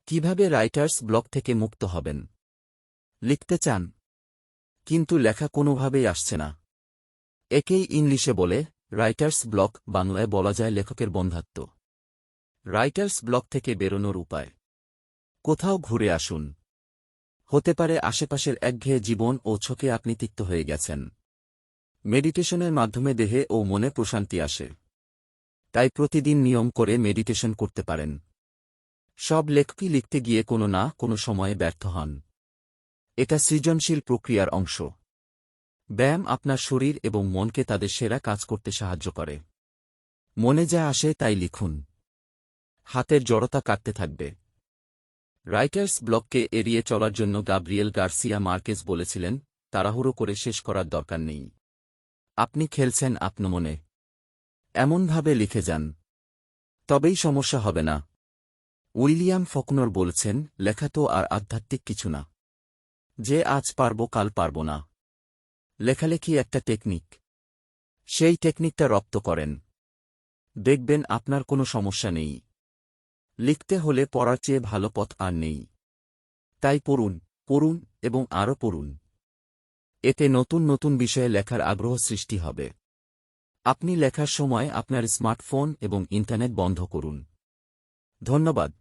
কিভাবে writers block থেকে মুক্ত হবেন? লিখতে চান, কিন্তু লেখা কোনোভাবেই আসছে না। একেই ইংলিশে বলে রাইটার্স ব্লক, বাংলায় বলা যায় লেখকের বন্ধ্যাত্ব। রাইটার্স ব্লক থেকে বেরোনোর উপায়। কোথাও ঘুরে আসুন। হতে পারে আশেপাশের একঘেয়ে জীবন ও ছকে আপনি তিক্ত হয়ে গেছেন। মেডিটেশনের মাধ্যমে দেহে ও মনে প্রশান্তি আসে। তাই প্রতিদিন নিয়ম করে মেডিটেশন করতে পারেন। সব লেখকই লিখতে গিয়ে কোনো সময়ে ব্যর্থ হন। এটা সৃজনশীল প্রক্রিয়ার অংশ। ব্যায়াম আপনার শরীর এবং মনকে তাদের সেরা কাজ করতে সাহায্য করে। মনে যা আসে তাই লিখুন। হাতের জড়তা কাটতে থাকবে। রাইটার্স ব্লককে এড়িয়ে চলার জন্য গাব্রিয়েল গার্সিয়া মার্কেজ বলেছিলেন, তাড়াহুড়ো করে শেষ করার দরকার নেই। আপনি খেলছেন আপনার মনে। এমনভাবে লিখে যান, তবেই সমস্যা হবে না। উইলিয়াম ফকনর বলছেন, লেখা তো আর আধ্যাত্মিক কিছু না যে আজ পারব কাল পারব না। লেখালেখি একটা টেকনিক। সেই টেকনিকটা রপ্ত করেন। দেখবেন আপনার কোনো সমস্যা নেই। লিখতে হলে পড়ার চেয়ে ভালো পথ আর নেই। তাই পড়ুন, পড়ুন এবং আরও পড়ুন। এতে নতুন নতুন বিষয়ে লেখার আগ্রহ সৃষ্টি হবে। আপনি লেখার সময় আপনার স্মার্টফোন এবং ইন্টারনেট বন্ধ করুন। ধন্যবাদ।